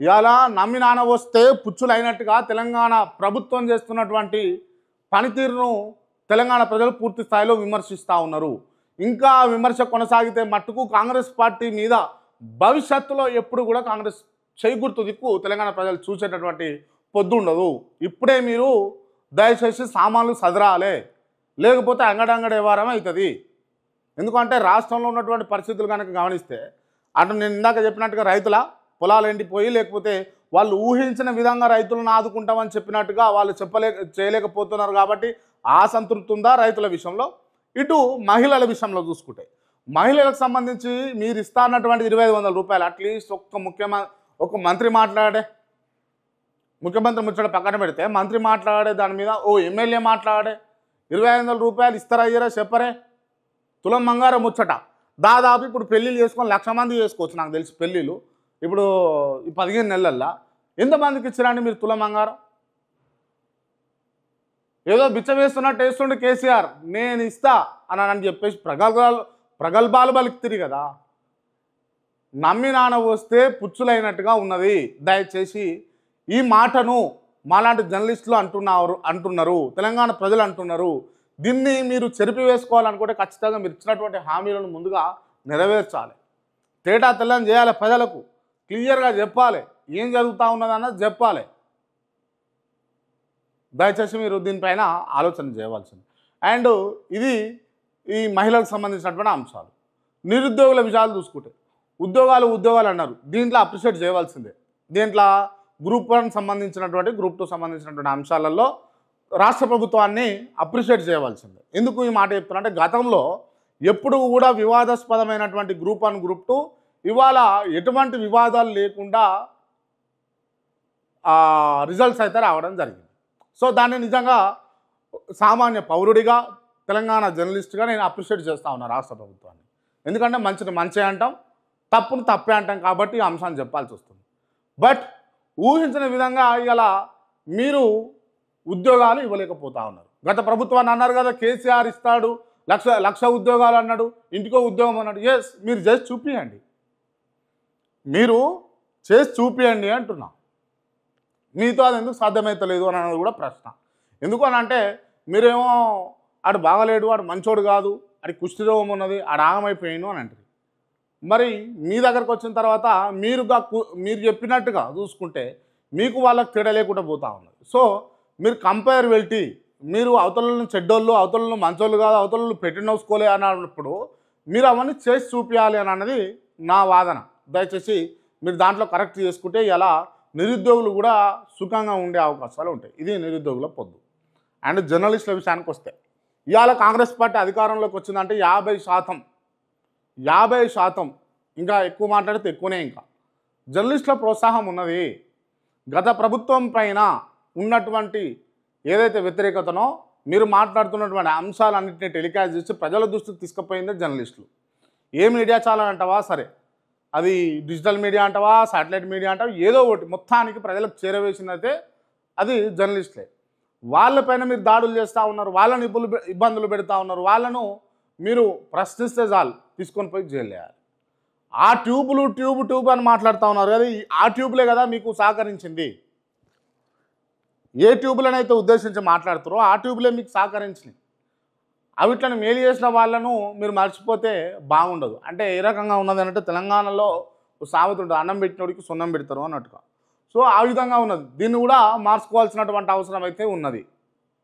ఇవాళ నమ్మి నాన్న వస్తే పుచ్చులైనట్టుగా తెలంగాణ ప్రభుత్వం చేస్తున్నటువంటి పనితీరును తెలంగాణ ప్రజలు పూర్తి స్థాయిలో విమర్శిస్తూ ఉన్నారు. ఇంకా విమర్శ కొనసాగితే మట్టుకు కాంగ్రెస్ పార్టీ మీద భవిష్యత్తులో ఎప్పుడు కూడా కాంగ్రెస్ చేయి గుర్తు దిక్కు తెలంగాణ ప్రజలు చూసేటటువంటి పొద్దు ఉండదు. ఇప్పుడే మీరు దయచేసి సామాన్లు సదరాలే, లేకపోతే అంగడంగడి వ్యవహారం అవుతుంది. ఎందుకంటే రాష్ట్రంలో ఉన్నటువంటి పరిస్థితులు కనుక గమనిస్తే అటు నేను ఇందాక చెప్పినట్టుగా రైతుల పొలాలు ఎండిపోయి, లేకపోతే వాళ్ళు ఊహించిన విధంగా రైతులను ఆదుకుంటామని చెప్పినట్టుగా వాళ్ళు చేయలేకపోతున్నారు. కాబట్టి ఆ సంతృప్తి ఉందా రైతుల విషయంలో? ఇటు మహిళల విషయంలో చూసుకుంటే మహిళలకు సంబంధించి మీరు ఇస్తా అన్నటువంటి 2500 రూపాయలు అట్లీస్ట్ ఒక మంత్రి మాట్లాడే, ముఖ్యమంత్రి ముచ్చట పక్కన పెడితే మంత్రి మాట్లాడే దాని మీద ఓ ఎమ్మెల్యే మాట్లాడే 2500 రూపాయలు ఇస్తారా ఇయ్యరా చెప్పరే. తులం బంగారం ముచ్చట దాదాపు ఇప్పుడు పెళ్ళిళ్ళు చేసుకొని 1,00,000 మంది చేసుకోవచ్చు నాకు తెలిసి. పెళ్ళిళ్ళు ఇప్పుడు ఈ 15 నెలల్లో ఎంతమందికి ఇచ్చారండి మీరు తులం బంగారం? ఏదో బిచ్చం వేస్తున్నట్టు వేస్తుండే కేసీఆర్, నేను ఇస్తా అని చెప్పేసి ప్రగల్భాలు పలుకుతుంది కదా. నమ్మి నాన్న వస్తే పుచ్చులైనట్టుగా ఉన్నది. దయచేసి ఈ మాటను మాలాంటి జర్నలిస్టులు అంటున్నారు, తెలంగాణ ప్రజలు అంటున్నారు. దీన్ని మీరు చెరిపివేసుకోవాలనుకుంటే ఖచ్చితంగా మీరు ఇచ్చినటువంటి హామీలను ముందుగా నెరవేర్చాలి. తేటా తెల్లని చేయాలి, ప్రజలకు క్లియర్గా చెప్పాలి, ఏం జరుగుతూ ఉన్నదన్నది చెప్పాలి. దయచేసి మీరు దీనిపైన ఆలోచన చేయవలసింది. అండ్ ఇది ఈ మహిళలకు సంబంధించినటువంటి అంశాలు. నిరుద్యోగుల విషయాలు చూసుకుంటే ఉద్యోగాలు అన్నారు, దీంట్లో అప్రిషియేట్ చేయవలసిందే. దీంట్లో గ్రూప్ 1 సంబంధించినటువంటి, గ్రూప్ 2 సంబంధించినటువంటి అంశాలలో రాష్ట్ర ప్రభుత్వాన్ని అప్రిషియేట్ చేయవలసిందే. ఎందుకు ఈ మాట చెప్తున్నా అంటే గతంలో ఎప్పుడు కూడా వివాదాస్పదమైనటువంటి గ్రూప్ 1 గ్రూప్ 2 ఇవాళ ఎటువంటి వివాదాలు లేకుండా రిజల్ట్స్ అయితే రావడం జరిగింది. సో దాన్ని నిజంగా సామాన్య పౌరుడిగా, తెలంగాణ జర్నలిస్ట్గా నేను అప్రిషియేట్ చేస్తూ ఉన్నాను రాష్ట్ర ప్రభుత్వాన్ని. ఎందుకంటే మంచిని మంచి అంటాం, తప్పును తప్పే అంటాం కాబట్టి ఈ అంశాన్ని చెప్పాల్సి వస్తుంది. బట్ ఊహించిన విధంగా ఇలా మీరు ఉద్యోగాలు ఇవ్వలేకపోతా ఉన్నారు. గత ప్రభుత్వాన్ని అన్నారు కదా కేసీఆర్ ఇస్తాడు, లక్ష ఉద్యోగాలు అన్నాడు, ఇంటికో ఉద్యోగం అన్నాడు. ఎస్, మీరు చేసి చూపియండి, మీరు చేసి చూపియండి అంటున్నా. మీతో అది ఎందుకు సాధ్యమవుతలేదు అని అన్నది కూడా ప్రశ్న. ఎందుకు అని అంటే మీరేమో ఆడు బాగలేడు, ఆడు మంచోడు కాదు, ఆడి కుష్ఠరోగం ఉన్నది, ఆడు ఆగమైపోయాను అని అంటారు. మరి మీ దగ్గరకు వచ్చిన తర్వాత మీరు చెప్పినట్టుగా చూసుకుంటే మీకు వాళ్ళకి తేడా లేకుండా పోతూ ఉన్నది. సో మీరు కంపేరబిలిటీ, మీరు అవతలను చెడ్డోళ్ళు, అవతలను మంచోళ్ళు కాదు, అవతలను పెట్టినోసుకోలే అన్నప్పుడు మీరు అవన్నీ చేసి చూపించాలి అని అన్నది నా వాదన. దయచేసి మీరు దాంట్లో కరెక్ట్ చేసుకుంటే ఇలా నిరుద్యోగులు కూడా సుఖంగా ఉండే అవకాశాలు ఉంటాయి. ఇది నిరుద్యోగుల పొద్దు. అండ్ జర్నలిస్టుల విషయానికి వస్తే ఇవాళ కాంగ్రెస్ పార్టీ అధికారంలోకి వచ్చిందంటే 50%, ఇంకా ఎక్కువ మాట్లాడితే ఎక్కువనే. ఇంకా జర్నలిస్టుల ప్రోత్సాహం ఉన్నది. గత ప్రభుత్వం పైన ఉన్నటువంటి ఏదైతే వ్యతిరేకతనో మీరు మాట్లాడుతున్నటువంటి అంశాలన్నింటినీ టెలికాస్ట్ చేసి ప్రజల దృష్టికి తీసుకుపోయిందే జర్నలిస్టులు. ఏ మీడియా ఛానల్ అంటావా సరే, అది డిజిటల్ మీడియా అంటావా, శాటిలైట్ మీడియా అంటావా, ఏదో ఒకటి మొత్తానికి ప్రజలకు చేరవేసినైతే అది జర్నలిస్టులే. వాళ్ళపైన మీరు దాడులు చేస్తూ ఉన్నారు, వాళ్ళని ఇబ్బందులు పెడతా ఉన్నారు. వాళ్ళను మీరు ప్రశ్నిస్తే చాలు తీసుకొని పోయి జైలు వేయాలి. ఆ ట్యూబ్ అని మాట్లాడుతూ ఉన్నారు కదా, ఆ ట్యూబ్లే కదా మీకు సహకరించింది. ఏ ట్యూబ్లనైతే ఉద్దేశించి మాట్లాడుతారో ఆ ట్యూబ్లే మీకు సహకరించినాయి. అవిట్లను మేలు చేసిన వాళ్ళను మీరు మర్చిపోతే బాగుండదు. అంటే ఏ రకంగా ఉన్నది అంటే తెలంగాణలో సామెత ఉంటుంది, అన్నం పెట్టినోడికి సున్నం పెడతారు అన్నట్టుగా. సో ఆ విధంగా ఉన్నది. దీన్ని కూడా మార్చుకోవాల్సినటువంటి అవసరం అయితే ఉన్నది.